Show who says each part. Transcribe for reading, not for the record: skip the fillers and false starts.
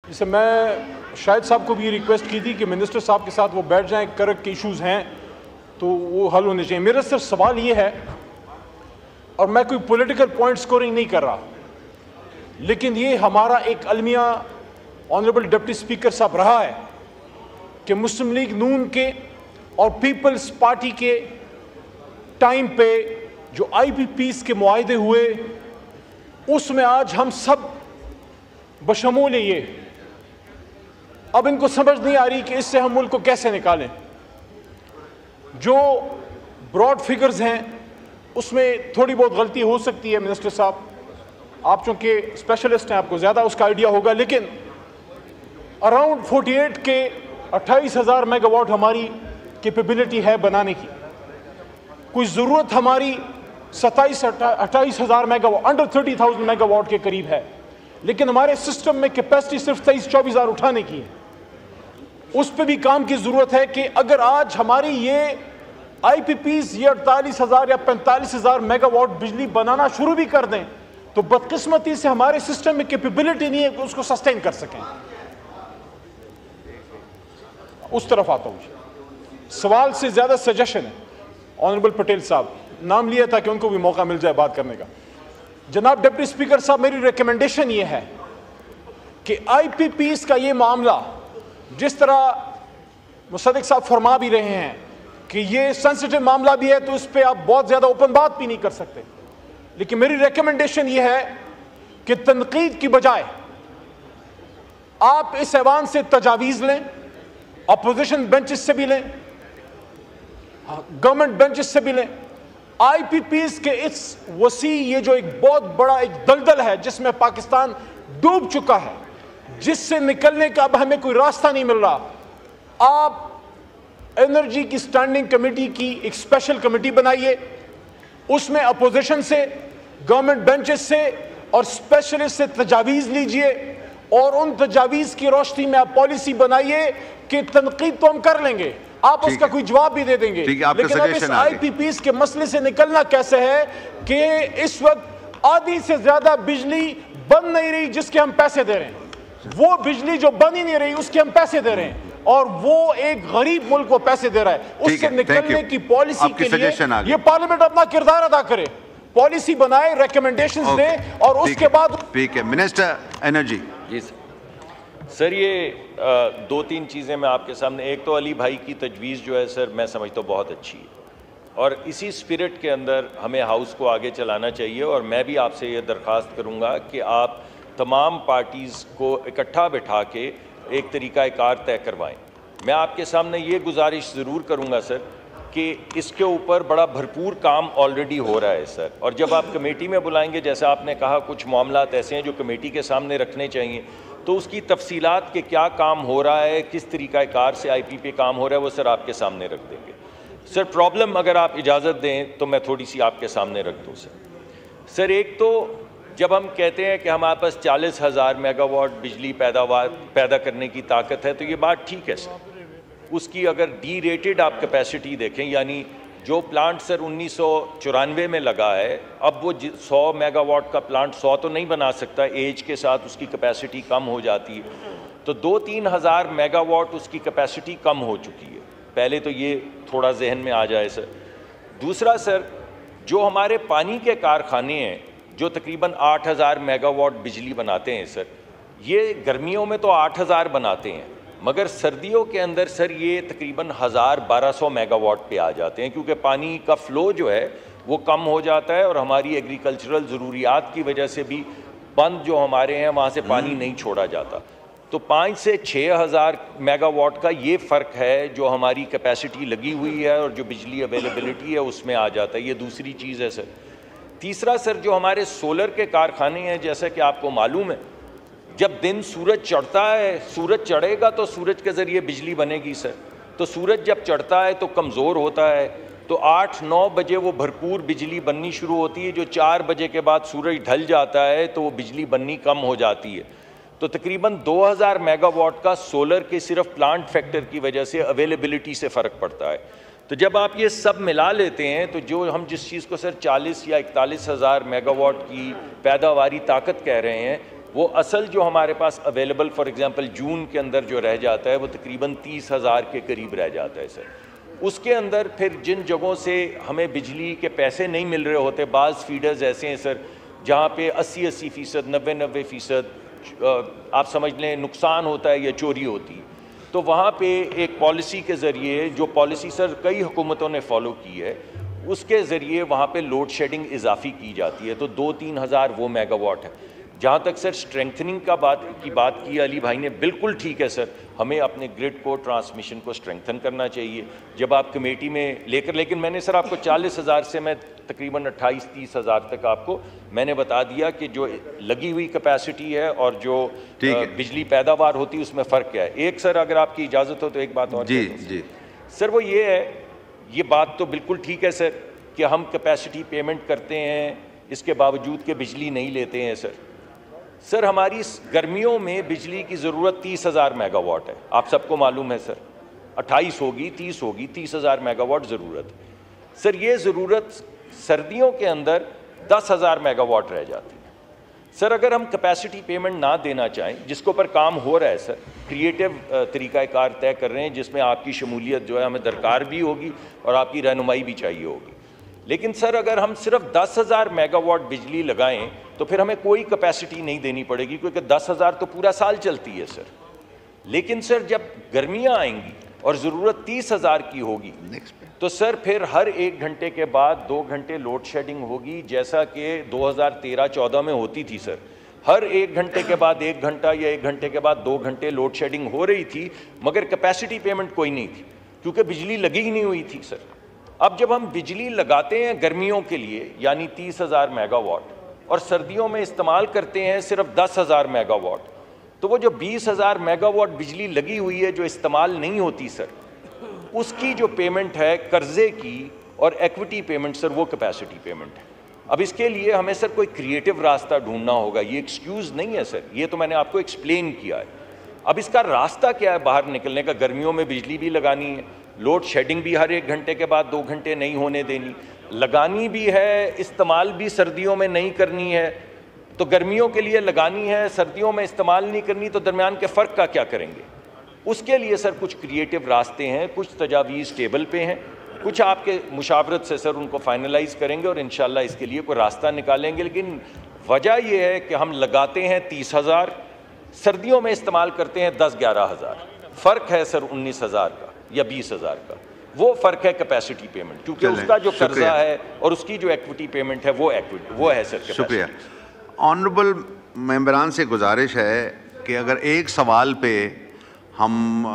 Speaker 1: जैसे मैं शाहिद साहब को भी रिक्वेस्ट की थी कि मिनिस्टर साहब के साथ वो बैठ जाएं, करक के इश्यूज़ हैं तो वो हल होने चाहिए। मेरा सिर्फ सवाल ये है, और मैं कोई पॉलिटिकल पॉइंट स्कोरिंग नहीं कर रहा, लेकिन ये हमारा एक अलमिया ऑनरेबल डिप्टी स्पीकर साहब रहा है कि मुस्लिम लीग नून के और पीपल्स पार्टी के टाइम पे जो IPPs के मुआहदे हुए उसमें आज हम सब बशमूल ये अब इनको समझ नहीं आ रही कि इससे हम मुल्क को कैसे निकालें। जो ब्रॉड फिगर्स हैं उसमें थोड़ी बहुत गलती हो सकती है। मिनिस्टर साहब, आप चूंकि स्पेशलिस्ट हैं, आपको ज़्यादा उसका आइडिया होगा, लेकिन अराउंड 48 के 28,000 मेगावाट हमारी कैपेबिलिटी है बनाने की। कोई ज़रूरत हमारी 27-28,000 मेगावाट, अंडर 30,000 मेगावाट के करीब है, लेकिन हमारे सिस्टम में कैपेसिटी सिर्फ 23-24,000 उठाने की है। उस पर भी काम की ज़रूरत है कि अगर आज हमारी ये IPPs ये 48,000 या 45,000 मेगावाट बिजली बनाना शुरू भी कर दें तो बदकिस्मती से हमारे सिस्टम में कैपेबिलिटी नहीं है कि उसको सस्टेन कर सकें। उस तरफ आता हूँ, सवाल से ज़्यादा सजेशन है। ऑनरेबल पटेल साहब नाम लिया था कि उनको भी मौका मिल जाए बात करने का। जनाब डिप्टी स्पीकर साहब, मेरी रिकमेंडेशन ये है कि IPPs का ये मामला, जिस तरह मुसद्दिक साहब फरमा भी रहे हैं कि ये सेंसिटिव मामला भी है, तो इस पर आप बहुत ज़्यादा ओपन बात भी नहीं कर सकते, लेकिन मेरी रिकमेंडेशन ये है कि तनकीद की बजाय आप इस ऐवान से तजावीज़ लें, अपोजिशन बेंचेस से भी लें, गवर्नमेंट बेंचेस से भी लें। IPPs के इस वसी ये जो एक बहुत बड़ा एक दलदल है जिसमें पाकिस्तान डूब चुका है, जिससे निकलने का अब हमें कोई रास्ता नहीं मिल रहा, आप एनर्जी की स्टैंडिंग कमेटी की एक स्पेशल कमेटी बनाइए, उसमें अपोजिशन से, गवर्नमेंट बेंचेस से और स्पेशलिस्ट से तजावीज़ लीजिए और उन तजावीज़ की रोशनी में आप पॉलिसी बनाइए कि तनकीद तो हम कर लेंगे, आप उसका कोई जवाब भी दे देंगे, लेकिन अब इस IPPs के मसले से निकलना कैसे है कि इस वक्त आधी से ज्यादा बिजली बन नहीं रही जिसके हम पैसे दे रहे हैं, वो बिजली जो बन ही नहीं रही उसके हम पैसे दे रहे हैं, और वो एक गरीब मुल्क को पैसे दे रहा है। उससे निकलने की पॉलिसी के लिए ये पार्लियामेंट अपना किरदार अदा करे, पॉलिसी बनाए, रिकमेंडेशंस दे, और उसके बाद।
Speaker 2: ठीक है, मिनिस्टर एनर्जी।
Speaker 3: जी सर, ये 2-3 चीज़ें मैं आपके सामने, एक तो अली भाई की तजवीज़ जो है सर मैं समझता हूँ बहुत अच्छी है, और इसी स्पिरिट के अंदर हमें हाउस को आगे चलाना चाहिए। और मैं भी आपसे ये दरख्वास्त करूँगा कि आप तमाम पार्टीज़ को इकट्ठा बिठा के एक तरीक़ाकार तय करवाएं। मैं आपके सामने ये गुजारिश ज़रूर करूँगा सर कि इसके ऊपर बड़ा भरपूर काम ऑलरेडी हो रहा है सर, और जब आप कमेटी में बुलाएंगे, जैसे आपने कहा कुछ मामलात ऐसे हैं जो कमेटी के सामने रखने चाहिए, तो उसकी तफसीलात के क्या काम हो रहा है, किस तरीक़ाकार से IPP काम हो रहा है, वो सर आपके सामने रख देंगे। सर प्रॉब्लम अगर आप इजाज़त दें तो मैं थोड़ी सी आपके सामने रख दूँ सर। एक तो जब हम कहते हैं कि हमारे पास 40,000 मेगावाट बिजली पैदा करने की ताकत है, तो ये बात ठीक है सर। उसकी अगर डी रेटेड आप कैपेसिटी देखें, यानी जो प्लांट सर 1994 में लगा है, अब वो 100 मेगावाट का प्लांट 100 तो नहीं बना सकता, एज के साथ उसकी कैपेसिटी कम हो जाती है, तो 2-3 हज़ार मेगावाट उसकी कैपेसिटी कम हो चुकी है। पहले तो ये थोड़ा जहन में आ जाए सर। दूसरा सर, जो हमारे पानी के कारखाने हैं जो तकरीबन 8,000 मेगावाट बिजली बनाते हैं सर, ये गर्मियों में तो 8,000 बनाते हैं, मगर सर्दियों के अंदर सर ये तकरीबन 1,000-1,200 मेगावाट पे आ जाते हैं, क्योंकि पानी का फ़्लो जो है वो कम हो जाता है और हमारी एग्रीकल्चरल ज़रूरियात की वजह से भी बंद जो हमारे हैं वहाँ से पानी नहीं छोड़ा जाता। तो 5 से 6,000 मेगावाट का ये फ़र्क है जो हमारी कैपेसिटी लगी हुई है और जो बिजली अवेलेबिलिटी है उसमें आ जाता है। ये दूसरी चीज़ है सर। तीसरा सर, जो हमारे सोलर के कारखाने हैं, जैसा कि आपको मालूम है, जब दिन सूरज चढ़ता है, सूरज चढ़ेगा तो सूरज के ज़रिए बिजली बनेगी सर, तो सूरज जब चढ़ता है तो कमज़ोर होता है, तो 8-9 बजे वो भरपूर बिजली बननी शुरू होती है, जो 4 बजे के बाद सूरज ढल जाता है तो वो बिजली बननी कम हो जाती है। तो तकरीबन 2,000 मेगावाट का सोलर के सिर्फ प्लांट फैक्टर की वजह से अवेलेबिलिटी से फ़र्क पड़ता है। तो जब आप ये सब मिला लेते हैं तो जो हम जिस चीज़ को सर 40 या 41,000 मेगावाट की पैदावारी ताकत कह रहे हैं, वो असल जो हमारे पास अवेलेबल फॉर एग्जांपल जून के अंदर जो रह जाता है वो तकरीबन 30,000 के करीब रह जाता है सर। उसके अंदर फिर जिन जगहों से हमें बिजली के पैसे नहीं मिल रहे होते, बाज़ फीडर्स ऐसे हैं सर जहाँ पे 80-80%, 90-90% आप समझ लें नुकसान होता है या चोरी होती है, तो वहाँ पे एक पॉलिसी के ज़रिए, जो पॉलिसी सर कई हुकूमतों ने फॉलो की है, उसके ज़रिए वहाँ पे लोड शेडिंग इजाफी की जाती है। तो 2-3 हज़ार वो मेगावाट है। जहाँ तक सर स्ट्रेंथनिंग की बात की अली भाई ने, बिल्कुल ठीक है सर, हमें अपने ग्रिड को, ट्रांसमिशन को स्ट्रेंथन करना चाहिए। जब आप कमेटी में लेकर, लेकिन मैंने सर आपको 40,000 से मैं तकरीबन 28-30 हज़ार तक आपको मैंने बता दिया कि जो लगी हुई कैपेसिटी है और जो बिजली पैदावार होती है उसमें फ़र्क क्या है। एक सर अगर आपकी इजाज़त हो तो एक बात और
Speaker 2: जी
Speaker 3: सर, वो ये है, ये बात तो बिल्कुल ठीक है सर कि हम कैपेसिटी पेमेंट करते हैं, इसके बावजूद के बिजली नहीं लेते हैं सर हमारी गर्मियों में बिजली की ज़रूरत 30,000 मेगावाट है, आप सबको मालूम है सर। 28 होगी, 30 होगी, 30,000 मेगावाट ज़रूरत है सर। ये ज़रूरत सर्दियों के अंदर 10,000 मेगावाट रह जाती है सर। अगर हम कैपेसिटी पेमेंट ना देना चाहें, जिसके ऊपर काम हो रहा है सर, क्रिएटिव तरीक़ाकार तय कर रहे हैं जिसमें आपकी शमूलियत जो है हमें दरकार भी होगी और आपकी रहनुमाई भी चाहिए होगी, लेकिन सर अगर हम सिर्फ 10,000 मेगावाट बिजली लगाएं तो फिर हमें कोई कैपेसिटी नहीं देनी पड़ेगी, क्योंकि 10,000 तो पूरा साल चलती है सर। लेकिन सर जब गर्मियां आएंगी और ज़रूरत 30,000 की होगी तो सर फिर हर 1 घंटे के बाद 2 घंटे लोड शेडिंग होगी, जैसा कि 2013-14 में होती थी सर। हर 1 घंटे के बाद 1 घंटा या 1 घंटे के बाद 2 घंटे लोड शेडिंग हो रही थी, मगर कैपेसिटी पेमेंट कोई नहीं थी, क्योंकि बिजली लगी ही नहीं हुई थी सर। अब जब हम बिजली लगाते हैं गर्मियों के लिए यानी 30,000 मेगावाट और सर्दियों में इस्तेमाल करते हैं सिर्फ 10,000 मेगावाट, तो वो जो 20,000 मेगावाट बिजली लगी हुई है जो इस्तेमाल नहीं होती सर, उसकी जो पेमेंट है कर्जे की और इक्विटी पेमेंट सर, वो कैपेसिटी पेमेंट है। अब इसके लिए हमें सर कोई क्रिएटिव रास्ता ढूंढना होगा, ये एक्सक्यूज़ नहीं है सर, ये तो मैंने आपको एक्सप्लेन किया है। अब इसका रास्ता क्या है बाहर निकलने का? गर्मियों में बिजली भी लगानी है, लोड शेडिंग भी हर 1 घंटे के बाद 2 घंटे नहीं होने देनी, लगानी भी है, इस्तेमाल भी सर्दियों में नहीं करनी है। तो गर्मियों के लिए लगानी है, सर्दियों में इस्तेमाल नहीं करनी, तो दरमियान के फ़र्क का क्या करेंगे? उसके लिए सर कुछ क्रिएटिव रास्ते हैं, कुछ तजावीज़ टेबल पे हैं, कुछ आपके मुशावरत से सर उनको फाइनलाइज करेंगे और इंशाल्लाह इसके लिए कोई रास्ता निकालेंगे। लेकिन वजह यह है कि हम लगाते हैं 30,000, सर्दियों में इस्तेमाल करते हैं 10-11 हज़ार, फ़र्क है सर 19,000 का या 20,000 का, वो फ़र्क है कैपेसिटी पेमेंट, क्योंकि उसका जो कर्जा है और उसकी जो इक्विटी पेमेंट है वो है सर।
Speaker 2: शुक्रिया। ऑनरेबल मेंबरान से गुजारिश है कि अगर एक सवाल पे हम